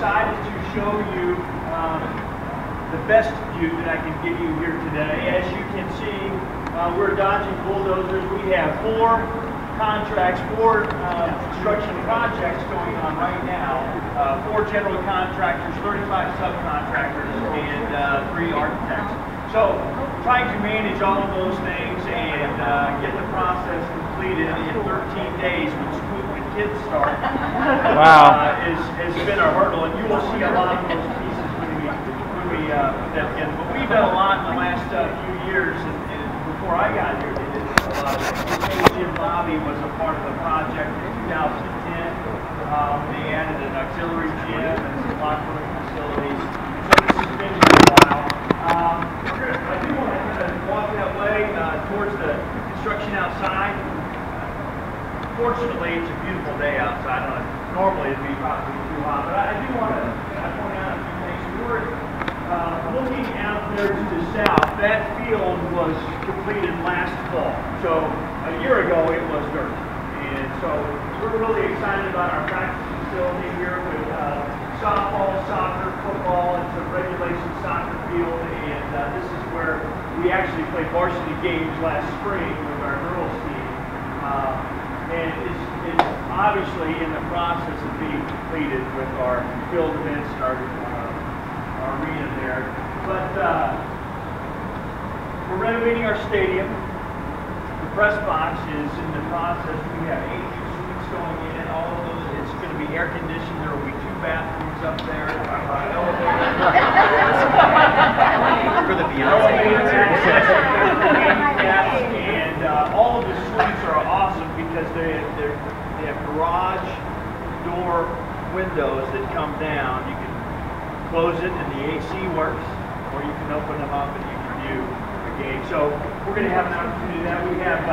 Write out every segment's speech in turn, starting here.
excited to show you the best view that I can give you here today. As you can see, we're dodging bulldozers. We have four construction projects going on right now. 4 general contractors, 35 subcontractors, and 3 architects. So, trying to manage all of those things and get the process completed in 13 days when kids start has been a hurdle, and you will see a lot of those pieces when we put that together. But we've done a lot in the last few years, and before I got here, they did a lot of it. Gym Lobby was a part of the project in 2010. They added an auxiliary gym and some locker room facilities. So this has been for a while. I do want to kind of walk that way towards the construction outside. Fortunately, it's a beautiful day outside. Normally it'd be probably too hot, but I do want to point out a few things. We're looking out there to the south. That field was completed last fall. So a year ago it was dirt. And so we're really excited about our practice facility here with softball, soccer, football. It's a regulation soccer field, and this is where we actually played varsity games last spring with our girls team. And it's obviously in the process of being completed with our field events and our arena there. But we're renovating our stadium. The press box is in the process. We have 8 new suites going in. All of those, it's going to be air conditioned. There will be 2 bathrooms up there. For the Beyonce and all of the suites are awesome because they have garage door windows that come down. You can close it and the AC works, or you can open them up and you can view the game. So we're going to have an opportunity to do that. We have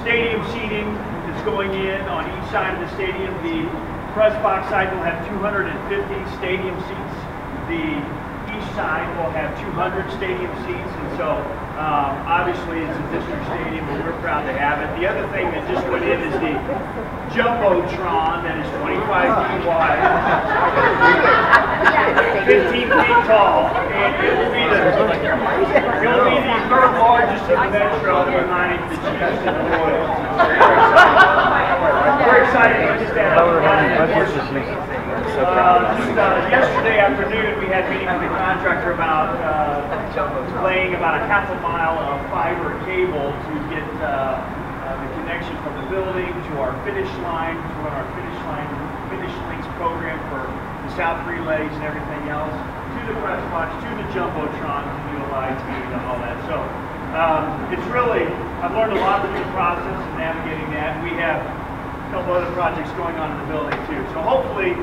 stadium seating that's going in on each side of the stadium. The press box side will have 250 stadium seats. The east side will have 200 stadium seats, and so obviously it's a district stadium, but we're proud to have it. The other thing that just went in is the Jumbotron that is 25 feet wide, 15 feet tall, and it will be the 3rd largest in the metro behind the Chiefs and the Royals. We're excited to get that up and running. Yesterday afternoon, we had a meeting with the contractor about laying about a half a mile of fiber cable to get the connection from the building to our finish line, to run our finish links program for the South relays and everything else, to the press box, to the Jumbotron, to do a live feed and all that. So it's really, I've learned a lot through the process of navigating that. We have a couple other projects going on in the building too. So hopefully,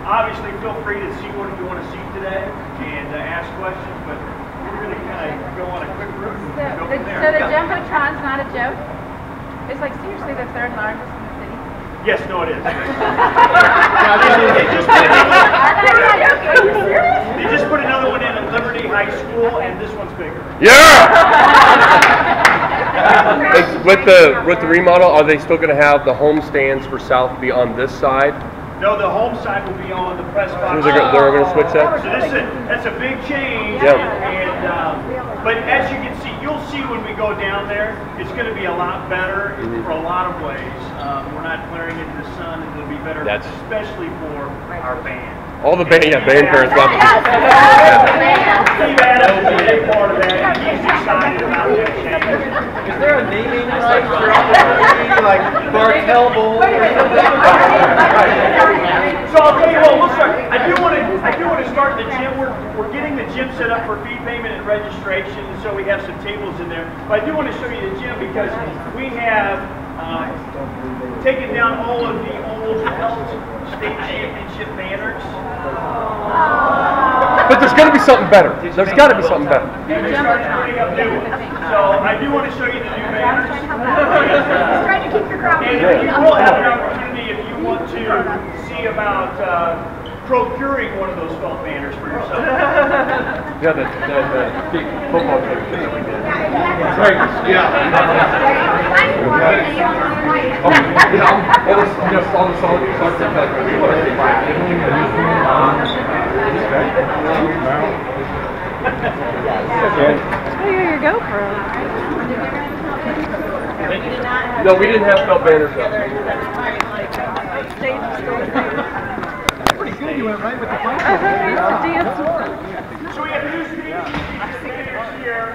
obviously feel free to see what you want to see today and ask questions, but we're going to kind of go on a quick route and go from there. So the Jumbotron's not a joke? It's like seriously the 3rd largest in the city? Yes, no it is. They just put another one in at Liberty High School, and this one's bigger. Yeah! With the remodel, are they still going to have the home stands for South be on this side? No, the home side will be on the press box. So they're going to switch that? So that's a big change. Yeah. And but as you can see, you'll see when we go down there, it's going to be a lot better for a lot of ways. We're not glaring into the sun, and it'll be better, especially for our band. All the band, band parents love it. Steve Adams is a big part of that. He's excited about that change. Is there a naming right for all the like Bartel Bowl or something? So I'll tell you what, we'll start. I do want to start the gym. We're getting the gym set up for fee payment and registration, so we have some tables in there. But I do want to show you the gym because we have taken down all of the old state championship banners. But there's got to be something better. There's got to be something better. And we started putting up new ones. So I do want to show you the new banners. Trying to keep your crowd. And you will have an opportunity if you want to see about procuring one of those felt banners for yourself. Yeah, the big football game that we did. Right. Yeah. It was all the songs that we want to say back. Oh, you're your GoPro. No, we didn't have felt banners up. Pretty good, you went right with the punch. So we have new banners here,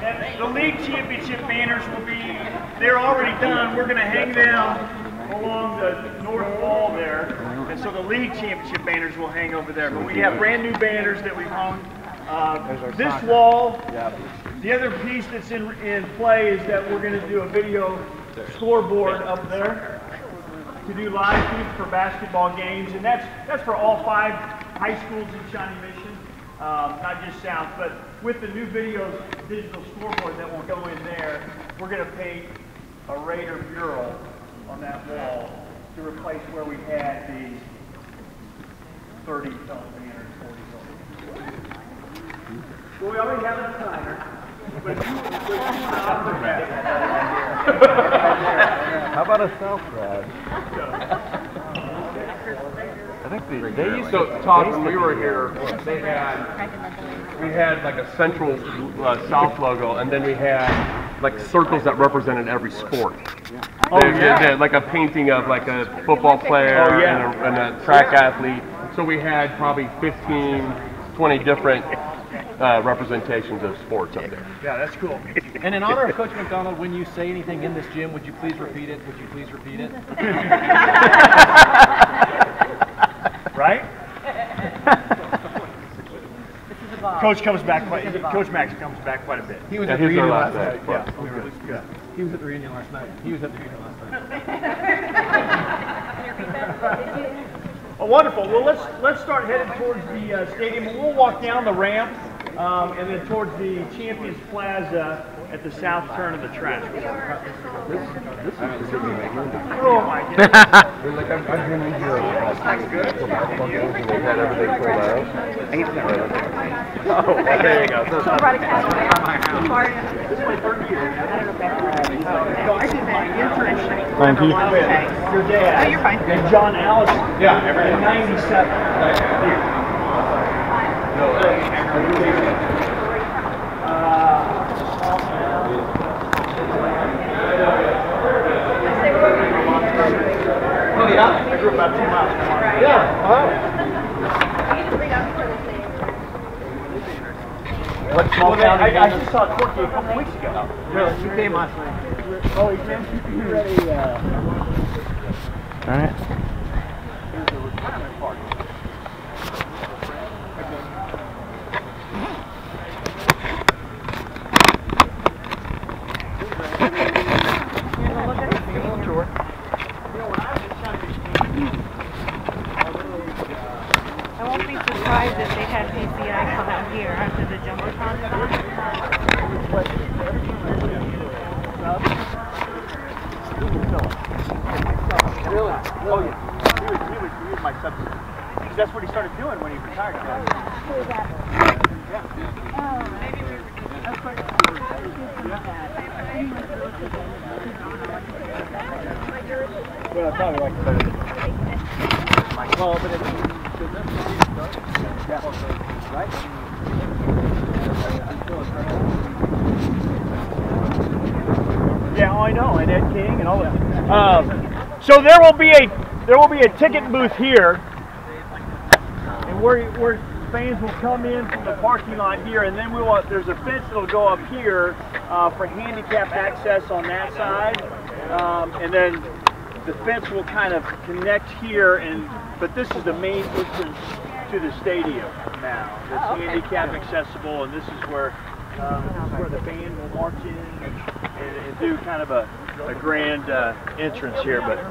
and the league championship banners will be, they're already done. We're going to hang them along the north wall there, and so the league championship banners will hang over there. But we have brand new banners that we've hung. This wall, the other piece that's in play is that we're going to do a video scoreboard up there to do live feeds for basketball games, and that's for all 5 high schools in Shawnee Mission, not just South. But with the new video digital scoreboard that will go in there, we're going to paint a Raider mural on that wall to replace where we had the 30 felt banners, 40 felt. Well, we already have a designer. How about a self-grad? I think they used So, Todd, when we were here, we had like a central South logo, and then we had like circles that represented every sport. They like a painting of like a football player and a track athlete. So we had probably 15, 20 different representations of sports up there. Yeah, that's cool. And in honor of Coach McDonald, when you say anything in this gym, would you please repeat it? Would you please repeat it? Right? Coach comes back Coach Max comes back quite a bit. He was at the reunion last night. Yeah. He was at the reunion last night. He was at the reunion last night. Oh, wonderful. Well, let's start heading towards the stadium, and we'll walk down the ramp and then towards the Champions Plaza at the south turn of the track. Oh my goodness. I've been in here. That's good. They had everything pulled out. Oh, there you go. She'll write a catalog. This is my third year. I did my internship. Thank you. Your dad. Oh, you're fine. And John Allison. Yeah, in '97. Oh yeah? I grew about 2 miles from here. Yeah. Wow. What small town? I just saw Corky a couple weeks ago. Really? He came last night. Oh, he came? You ready? All right. Here's a retirement party. Sure. I won't be surprised if they had PCI come out here after the Jumbotron. Really? Oh, yeah. He was my substitute. Because that's what he started doing when he retired. Who is that? Yeah. Well, I probably like it better. Well, but it's... Yeah. Right? Yeah, I know, and Ed King and all that. So there will be a ticket booth here, and where fans will come in from the parking lot here, and then there's a fence that'll go up here for handicap access on that side, and then the fence will kind of connect here, but this is the main entrance to the stadium now. It's handicap accessible, and this is where the band will march in and do kind of a grand entrance here. But I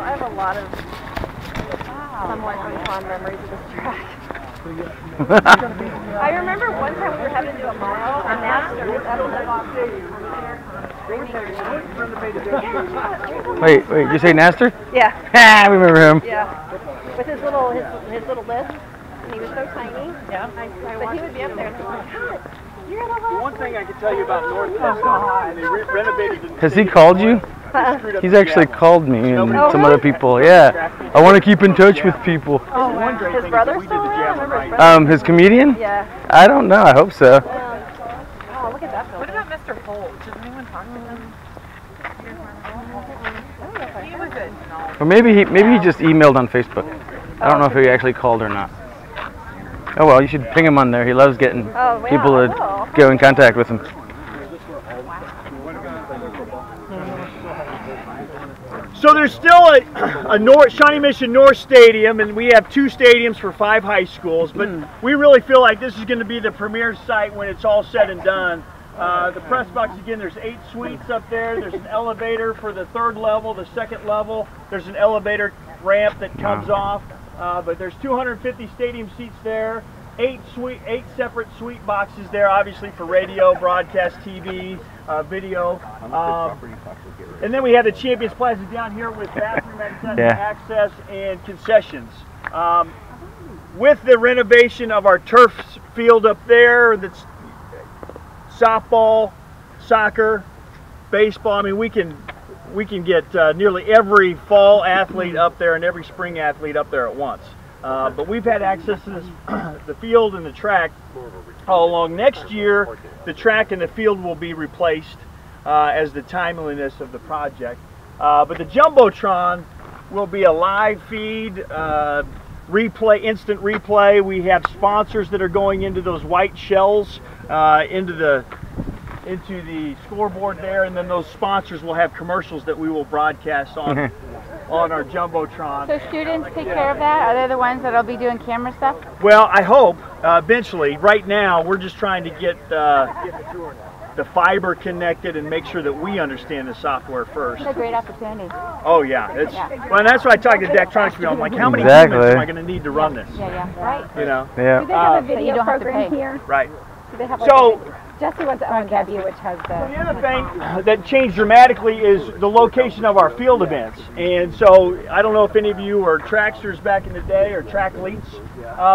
have a lot of somewhat fond memories of this track. I remember one time we were having to do a mile, and Master that was Wait, did you say Naster? Yeah. I remember him. Yeah. With his little list. and he was so tiny. Yeah. But he would be up there, and I'm like, God, you're the whole. One thing I can tell you about North Test, they renovated the Has he called you? He's actually called me and some other people. Yeah. I want to keep in touch with people. Oh, wow. His brother's still around? His comedian? Yeah. I don't know. I hope so. Oh, look at that building. What about Mr. Holt? Does anyone talk to him? He was a Or maybe he just emailed on Facebook. I don't know if he actually called or not. Oh well, you should ping him on there. He loves getting people to go in contact with him. So there's still a Shawnee Mission North Stadium, and we have 2 stadiums for 5 high schools, but we really feel like this is going to be the premier site when it's all said and done. The press box, again, there's 8 suites up there. There's an elevator for the 3rd level, the 2nd level. There's an elevator ramp that comes off, but there's 250 stadium seats there. 8 separate suite boxes there, obviously for radio, broadcast, TV, video. And then we have the Champions Plaza down here with bathroom access and concessions. With the renovation of our turf field up there, that's softball, soccer, baseball. I mean, we can get nearly every fall athlete up there and every spring athlete up there at once. But we've had access to this, the field and the track all along. Next year, the track and the field will be replaced as the timeliness of the project. But the Jumbotron will be a live feed, replay, instant replay. We have sponsors that are going into those white shells into the scoreboard there, and then those sponsors will have commercials that we will broadcast on on our Jumbotron. So students take care of that? Are they the ones that'll be doing camera stuff? Well, I hope eventually. Right now, we're just trying to get the fiber connected and make sure that we understand the software first. It's a great opportunity. Oh yeah, well, and that's why I talked to Daktronics people. I'm like, how many humans am I going to need to run this? Yeah, right. You know. Yeah. Do they have a So you video don't have to program pay. here? Right. Do they have So. Jesse went to ONW, which has The other thing that changed dramatically is the location of our field events. And so I don't know if any of you were tracksters back in the day or trackletes,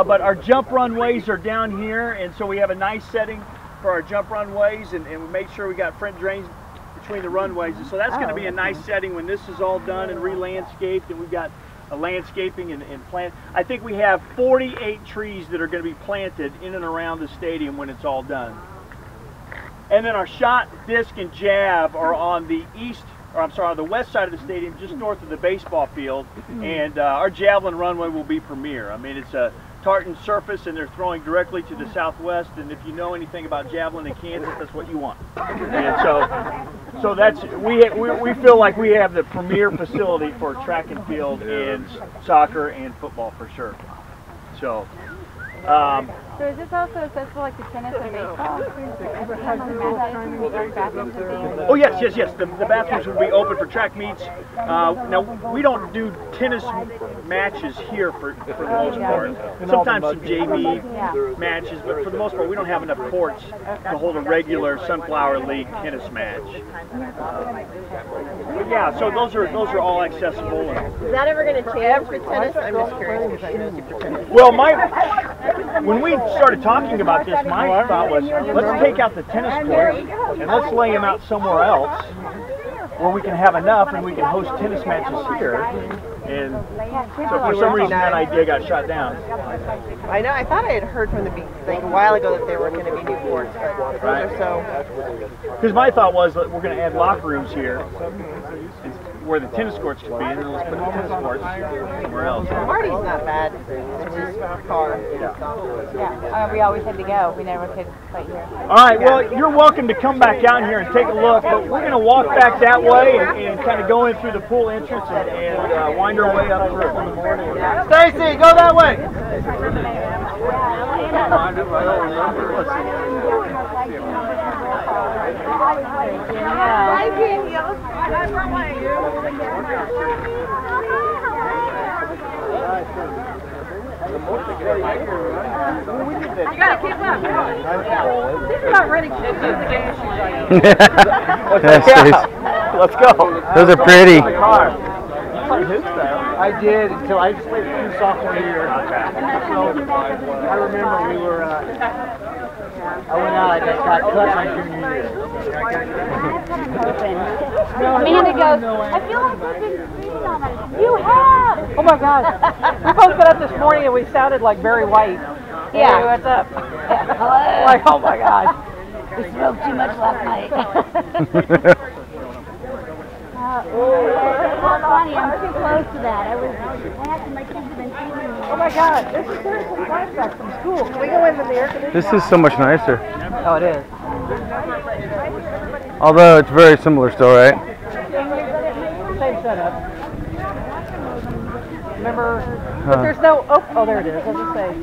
but our jump runways are down here, and so we have a nice setting for our jump runways, and we made sure we got front drains between the runways. And so that's going to be a nice setting when this is all done and re-landscaped, and we've got a landscaping and plant. I think we have 48 trees that are going to be planted in and around the stadium when it's all done. And then our shot, disc, and jab are on the the west side of the stadium, just north of the baseball field. And our javelin runway will be premier. I mean, it's a tartan surface, and they're throwing directly to the southwest. And if you know anything about javelin in Kansas, that's what you want. And so that's we feel like we have the premier facility for track and field and soccer and football for sure. So. So is this also accessible like the tennis and baseball? Oh yes. The bathrooms will be open for track meets. Now we don't do tennis matches here for the most part. Sometimes some JV matches, but for the most part we don't have enough courts to hold a regular Sunflower League tennis match. But yeah, so those are all accessible. Is that ever going to change with tennis? I'm just curious because I know super tennis. Well, when we started talking about this, my thought was, let's take out the tennis court and let's lay them out somewhere else where we can have enough and we can host tennis matches here. And so for some reason that idea got shot down. I know. I thought I had heard from like a while ago that there were going to be new courts, but those are so. Because my thought was that we're going to add locker rooms here, where the tennis courts could be, and then let's put the tennis courts somewhere else. Marty's not bad. It's just car. Yeah, we always had to go. We never could play here. All right, well, you're welcome to come back down here and take a look, but we're going to walk back that way and kind of go in through the pool entrance and wind our way up through in the morning. Stacy, go that way! You gotta keep up. This is not running shit. Let's go. Let's go. Those are pretty. I I did until I just played through sophomore year. So I remember we were. I went out. I just got cut my junior year. Amanda goes, I feel like we've been reading on that. You have! Oh my God. We both got up this morning and we sounded like Barry White. Yeah. Hey, what's up? Hello. Like, oh my gosh. We smoked too much last night. Funny, I'm too close to that. I had to, my kids have been feeding me. Oh my God. This is seriously nice back from school. Can we go in the air conditioning? This is so much nicer. Oh, it is. Although it's very similar still, right? Same setup. Remember, but there's no, oh, there it is. I was just saying,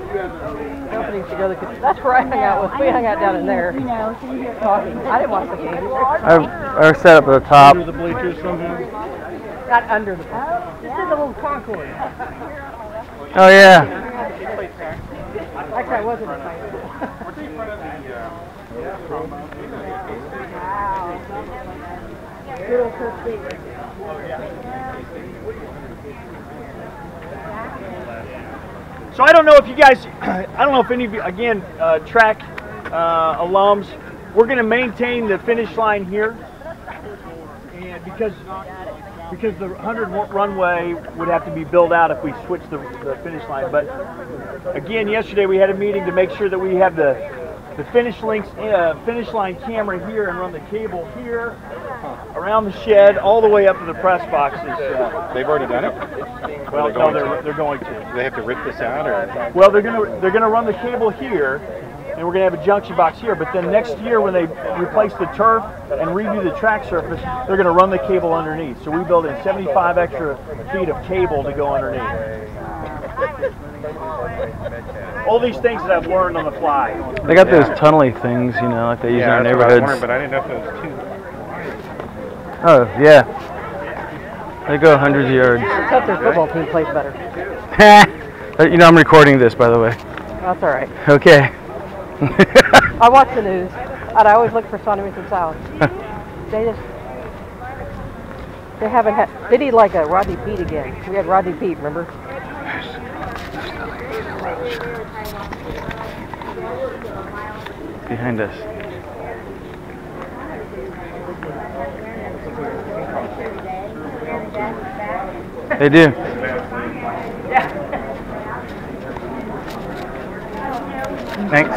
the openings to go to the kitchen. That's where I hung out with. We hung out down in there. Talking. I didn't watch the game. I set up at the top. Under the bleachers somehow. Not under the bus. This is a little concourse. Oh yeah. Actually, I wasn't a fan. Good old Kirk Speed. So I don't know if you guys, I don't know if any of you, again, track alums, we're going to maintain the finish line here, and because the 100 runway would have to be built out if we switch the finish line. But again, yesterday we had a meeting to make sure that we have the finish line camera here and run the cable here, around the shed, all the way up to the press boxes. They've already done it? Well, no, they're going to. Do they have to rip this out, or? Well, they're gonna run the cable here, and we're gonna have a junction box here. But then next year, when they replace the turf and redo the track surface, they're gonna run the cable underneath. So we built in 75 extra feet of cable to go underneath. All these things that I've learned on the fly. They got those tunnely things, you know, like they use in our neighborhoods. But I didn't know if it was too. Oh yeah. They go hundreds of yards. Let's hope their football team plays better. You know, I'm recording this, by the way. That's all right. Okay. I watch the news, and I always look for Sonny's and South. They haven't had. They need like a Rodney Pete again. We had Rodney Pete, remember? Behind us. They do. Thanks.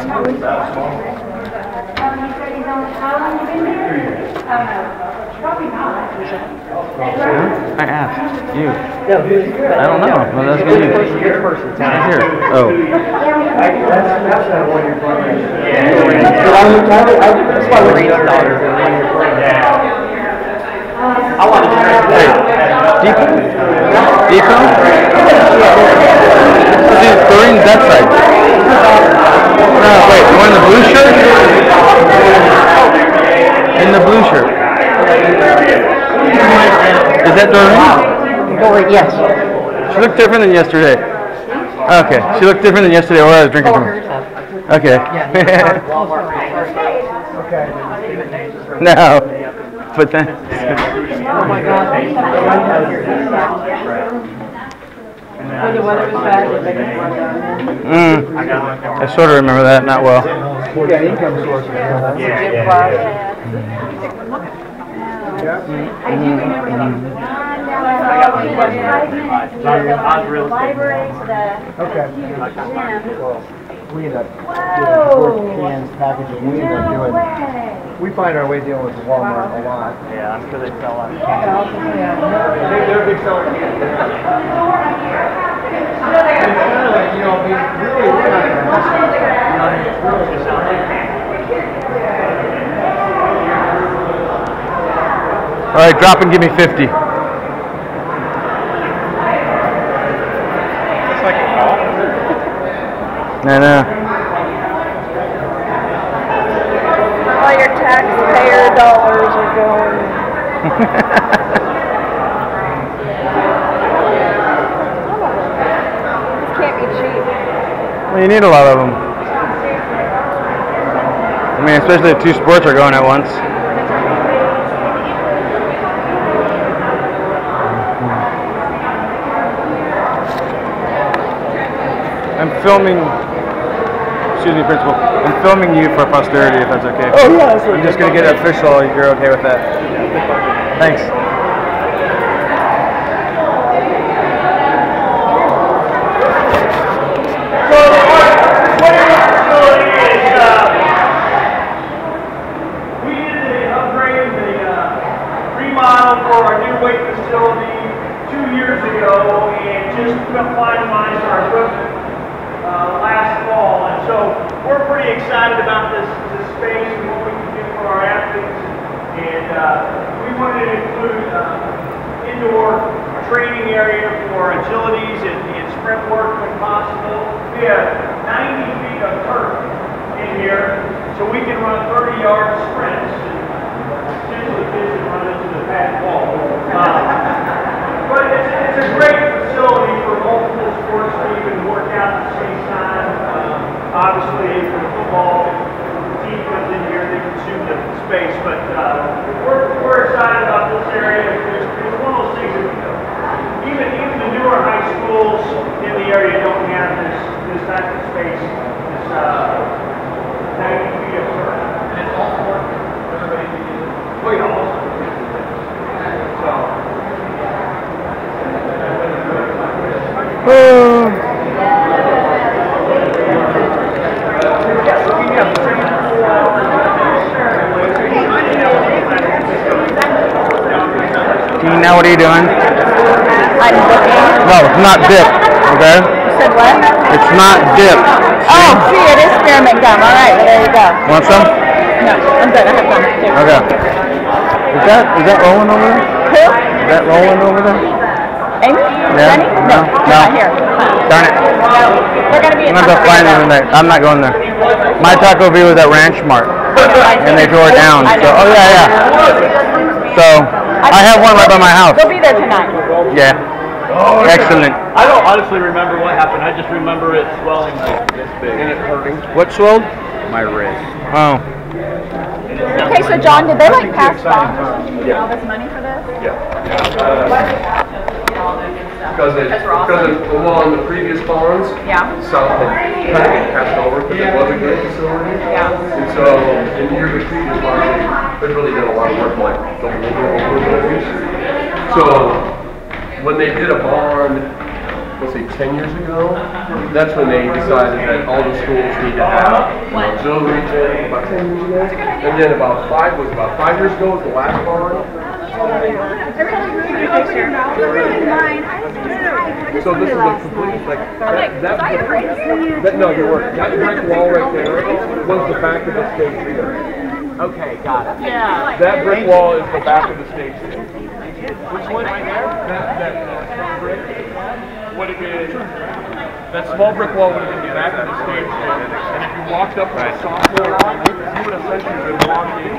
I asked you. I don't know. Well, that's good. You. Right here. Oh. That's not one you're playing. I want to Depot? Depot? Dude, Doreen's that side. No, wait, the one in the blue shirt? In the blue shirt. Is that Doreen? Doreen, yes. She looked different than yesterday. Okay, she looked different than yesterday while I was drinking from her. Okay. No, but then. Oh my God. When the weather was bad, they make us run down. I sort of remember that, not well. Yeah, income source. Gym class. Okay. We end up getting cans, packages. We end up doing. We find our way dealing with Walmart a lot. Yeah, I'm sure they sell on. They're a big seller. It's kind of like, you know, really, we're not going to mess with it. It's really just All right, drop and give me 50. It's like a call. No. All your taxpayer dollars are going. This can't be cheap. Well, you need a lot of them. I mean, especially if two sports are going at once. I'm filming. Excuse me, Principal. I'm filming you for posterity, if that's okay. Oh yeah, that's I'm just gonna get it official. You're okay with that? Thanks. For our new weight facility 2 years ago, and just finalized our equipment last fall. And so we're pretty excited about this space and what we can do for our athletes. And we wanted to include indoor training area for agilities and sprint work when possible. We have 90 feet of turf in here, so we can run 30-yard sprints. Essentially, kids can run into the pad wall. But it's a great facility for multiple sports where you can work out at the same time. Obviously, for the football team comes in here, they consume the space. But we're excited about this area. It's one of those things that even the newer high schools in the area don't have this type of space. This 90 feet of turf. And it's all for everybody can use it. Oh, yeah, also. Tina, what are you doing? I'm looking. No, it's not dip, okay? You said what? It's not dip. Oh, see, it is spearmint gum. All right, well, there you go. Want some? No, I'm good. I have gum too. Okay. Is that rolling over there? Who? Is that rolling over there? Amy? Yeah. Jenny? No. Not here. Darn it. They're going to be I'm gonna find them in there. I'm not going there. My Taco V was at Ranch Mart, and they tore it down. So, oh yeah. So I have one right by my house. They'll be there tonight. Yeah. Excellent. I don't honestly remember what happened. I just remember it swelling like this big. And it hurting. What swelled? My wrist. Oh. Okay, so John, did they like pass on All this money for this? Because in the previous bonds, Yeah. some had kind of been passed over because it was a good facility. Yeah. And so in the years of previous bonds, they've really done a lot of work like the buildings. So when they did a bond, let's say 10 years ago, that's when they decided that all the schools need to have an auxiliary gym about 10 years ago. And then about 5 years ago was the last bond. So this is a complete, like, no, you're working. That brick wall right there was the back of the stage here. Okay, got it. Yeah. That brick wall is the back of the stage here. Which one right there? That brick would have been, that small brick wall would have been the back of the stage here. And if you walked up to the sophomore line, you would essentially have been walking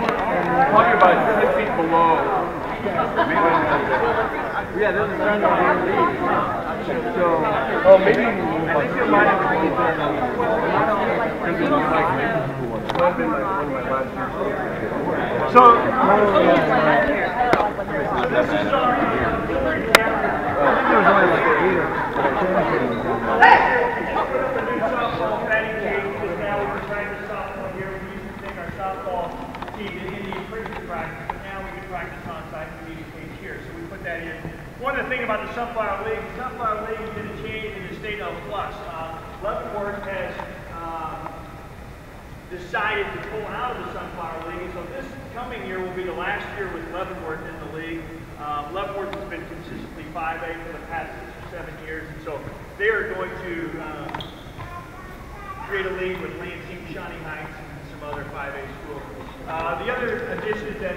probably about 10 feet below. Yeah, those are starting to So, oh, maybe I think it might have been because it was like it might have been like one of my last years. So this is our softball batting cage, because now we're practicing softball here. We used to take our softball team to Indian cricket practice, but now we can practice on site in the meeting cage here. So we put that in. One of the things about the Sunflower League has been a change in the state of flux. Leavenworth has decided to pull out of the Sunflower League, so this coming year will be the last year with Leavenworth in the league. Leavenworth has been consistently 5A for the past 6 or 7 years, and so they are going to create a league with Lansing, Shawnee Heights, and some other 5A schools. The other addition is that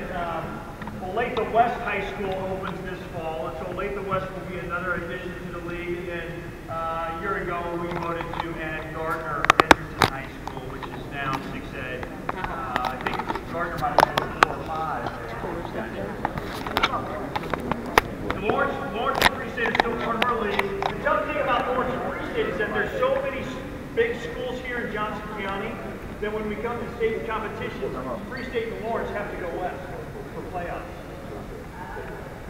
Olathe West High School opens this fall, and so Olathe West will be another addition to the league. And then a year ago, we voted to add Gardner Henderson High School, which is now 6A. I think Gardner might have been 4 or 5. Lawrence and Free State are still part of our league. The tough thing about Lawrence and Free State is that there's so many big schools here in Johnson County that when we come to state competitions, Free State and Lawrence have to go west for playoffs.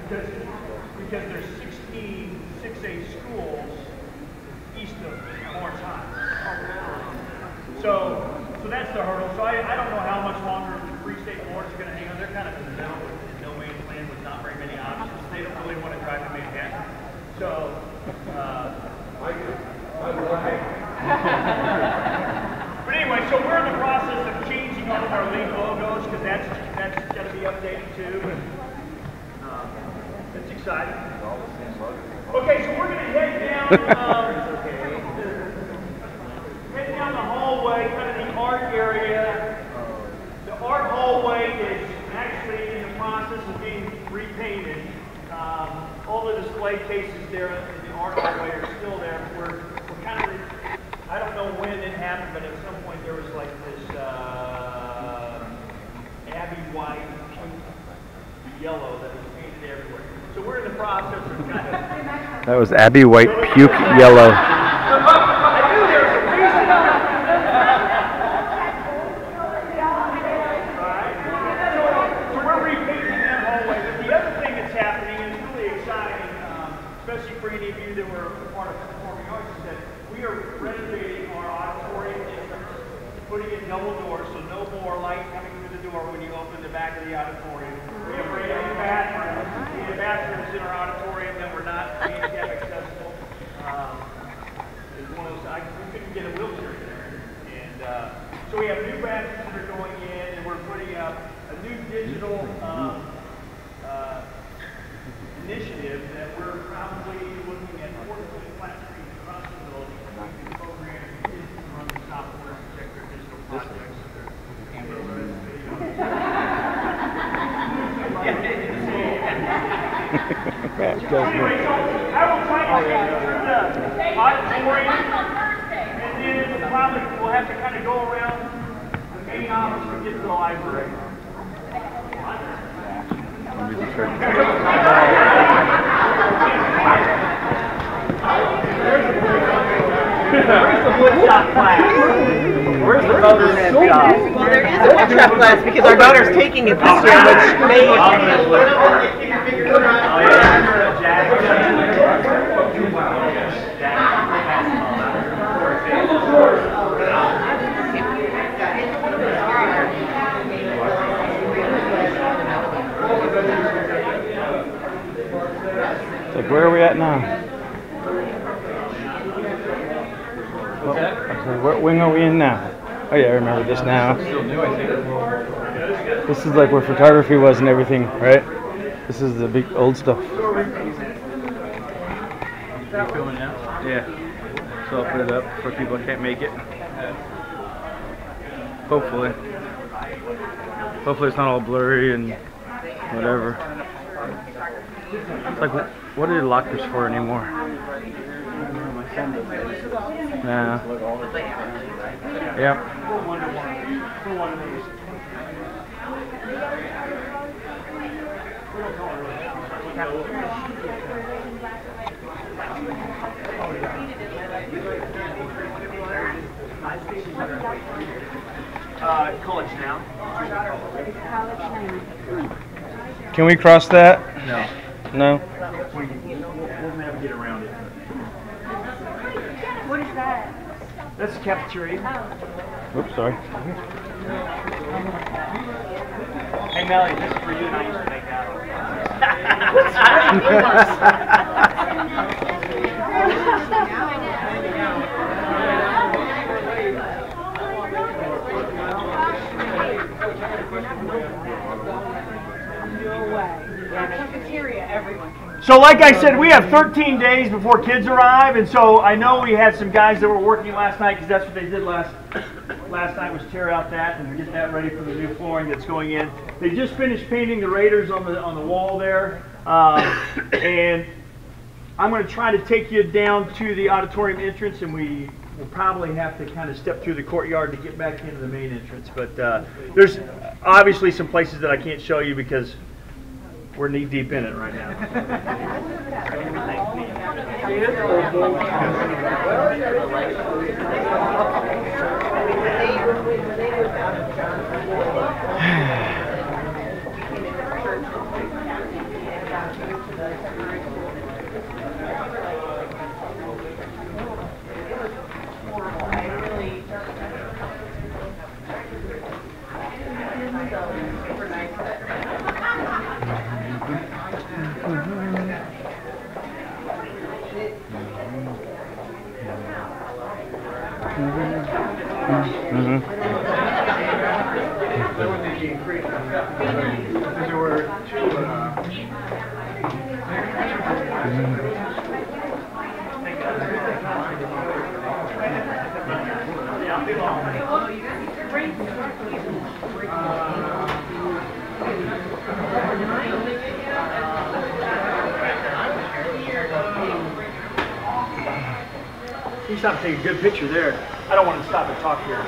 Because there's 16 6A schools east of Orange High. So that's the hurdle. So I don't know how much longer the Free State Boards are going to hang on. They're kind of in the middle with no man's land with not very many options. They don't really want to drive to Manhattan. So, but anyway, so we're in the process of changing all of our league logos because that's going to be updated too. It's exciting. Okay, so we're going to head down the hallway, kind of the art area. The art hallway is actually in the process of being repainted. All the display cases there in the art hallway are still there. We're kind of, I don't know when it happened, but at some point there was like this Abbey white, pink, yellow that was painted everywhere. So we're in the process of kind of... That was Abbey White Puke Yellow. I knew there was a reason. So we're repainting that hallway. But the other thing that's happening is really exciting, especially for any of you that were part of Performing Arts, is that we are renovating our auditorium entrance, putting in double doors, so no more light coming through the door when you open the back of the auditorium. We have brand new bathrooms. We have bathrooms in our auditorium that were not handicap accessible. It's one of those, we couldn't get a wheelchair in there. And so we have new bathrooms that are going in, and we're putting up a new digital initiative that we're probably looking at 14 flat screens across the building. We can program kids to run the software and check their digital projects. Anyway, so I will try to take you through the auditorium, and then probably we'll have to kind of go around the main office and get to the library. Where's the woodshop class? Where's the motor's shop? Well, there is a woodshop class because our daughter's taking it this year, which may... Like, where are we at now? What wing are we in now? Oh yeah, I remember this now. This is like where photography was and everything, right? This is the big old stuff. You filming now? Yeah. So I'll put it up for people that can't make it. Hopefully. Hopefully it's not all blurry and whatever. It's like, what are the lockers for anymore? Nah. Yep. College Town. Can we cross that? No. No? We'll never get around it. What is that? That's the cafeteria. Oops, sorry. Hey Melly, this is for you and I used to make that one. So like I said, we have 13 days before kids arrive, and so I know we had some guys that were working last night because that's what they did last night was tear out that and get that ready for the new flooring that's going in. They just finished painting the Raiders on the wall there, and I'm going to try to take you down to the auditorium entrance, and we will probably have to kind of step through the courtyard to get back into the main entrance. But there's obviously some places that I can't show you because we're knee deep in it right now. Mm-hmm. There would be increased. Because there were two. You stop and take a good picture there. I don't want to stop and talk here.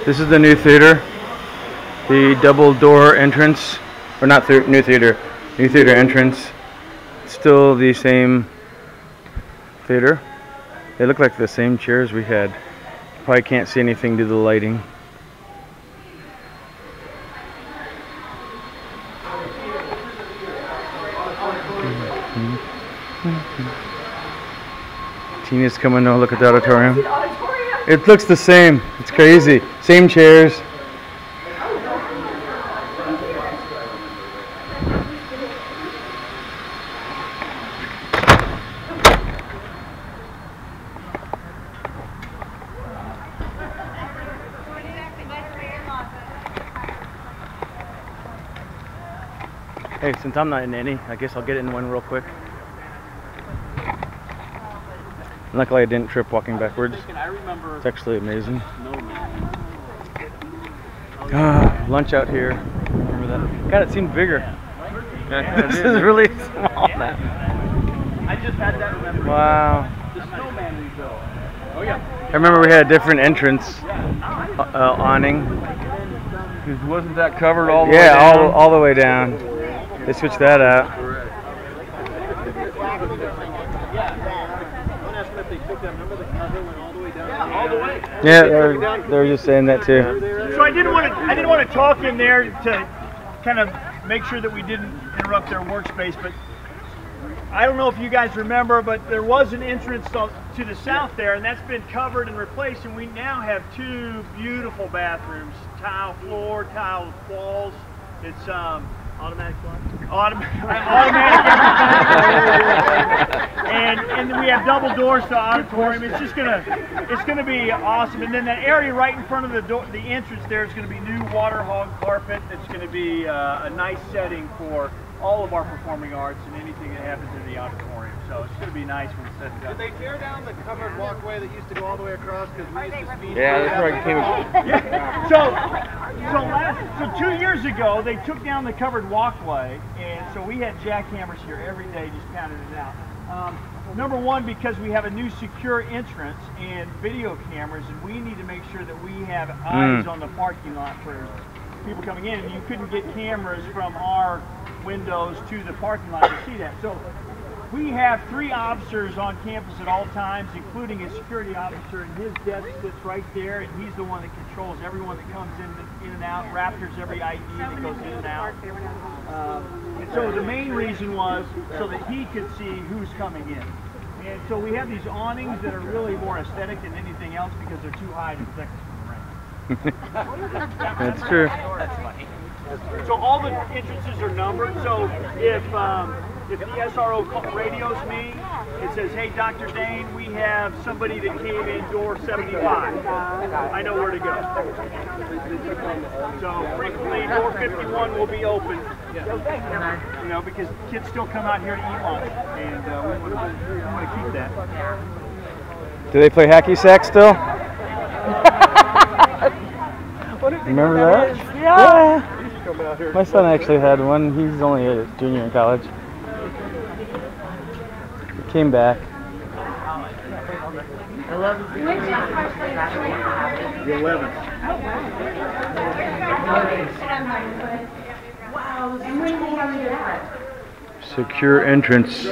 This is the new theater, the double door entrance, or not new theater entrance. Still the same theater. They look like the same chairs we had. Probably can't see anything due to the lighting. Tina's coming to look at the auditorium. It looks the same. It's crazy. Same chairs. Hey, since I'm not in any, I guess I'll get in one real quick. Luckily I didn't trip walking backwards. It's actually amazing. Lunch out here. Remember that? God, it seemed bigger. This is really small now. I just had that remembered. Wow. The snowman we built. Oh yeah. I remember we had a different entrance awning. Wasn't that covered all the way Yeah, down? all the way down. They switched that out. All the way. Yeah, they were just saying that too. So I didn't want to talk in there to kind of make sure that we didn't interrupt their workspace, but I don't know if you guys remember, but there was an entrance to the south there, and that's been covered and replaced, and we now have two beautiful bathrooms, tile floor, tile walls. It's automatic flush. Automatic. and we have double doors to the auditorium. It's gonna be awesome. And then that area right in front of the entrance there is gonna be new water hog carpet. It's gonna be a nice setting for all of our performing arts and anything that happens in the auditorium. So it's going to be nice when it's set up. Did they tear down the covered walkway that used to go all the way across? Because we used to speed. Yeah, that's where I came. Yeah. So 2 years ago, they took down the covered walkway, and so we had jackhammers here every day just pounding it out. Number one, because we have a new secure entrance and video cameras, and we need to make sure that we have eyes on the parking lot for people coming in, and you couldn't get cameras from our windows to the parking lot to see that. So we have 3 officers on campus at all times, including a security officer, and his desk sits right there, and he's the one that controls everyone that comes in and out, raptors every ID that goes in and out. And so the main reason was so that he could see who's coming in. And so we have these awnings that are really more aesthetic than anything else because they're too high to protect us from the rain. That's true. That's funny. So all the entrances are numbered. So if the SRO radios me, it says, "Hey, Dr. Dane, we have somebody that came in door 75." I know where to go. So frequently, door 51 will be open. You know, because kids still come out here to eat lunch, and we want to keep that. Do they play hacky sack still? Remember that? Yeah. My son actually had one. He's only a junior in college. He came back. The 11th. Secure entrance.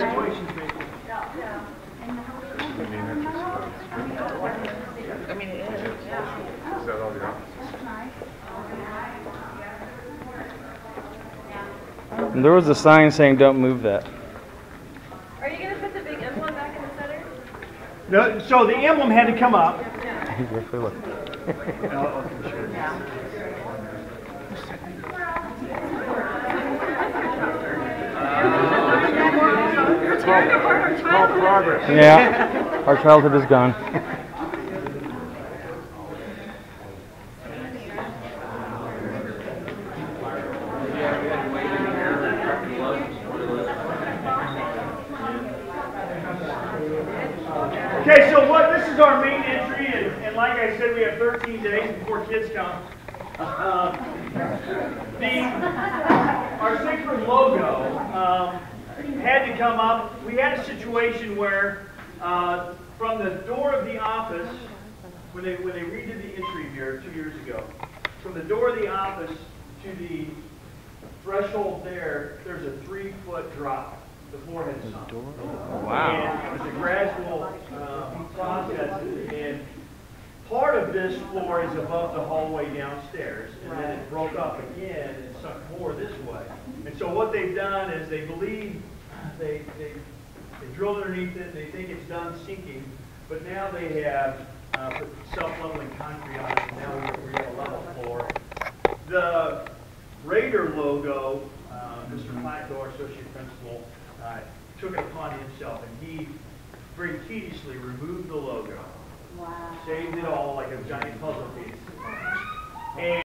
And there was a sign saying don't move that. Are you going to put the big emblem back in the center? No, so the emblem had to come up. called progress. Yeah, our childhood is gone. Okay, so this is our main entry, and like I said, we have 13 days before kids come. Our sacred logo had to come up. We had a situation where from the door of the office, when they redid the entry here 2 years ago, from the door of the office to the threshold there's a 3-foot drop. The floor had sunk. Wow. And it was a gradual process, and part of this floor is above the hallway downstairs, and then it broke up again and sunk more this way. And so what they've done is they believe they drilled underneath it, they think it's done sinking, but now they have put self-leveling concrete on it, and now we're in a level floor. The Raider logo, Mr. Plato, our associate principal, took it upon himself, and he very tediously removed the logo. Wow. Saved it all like a giant puzzle piece. And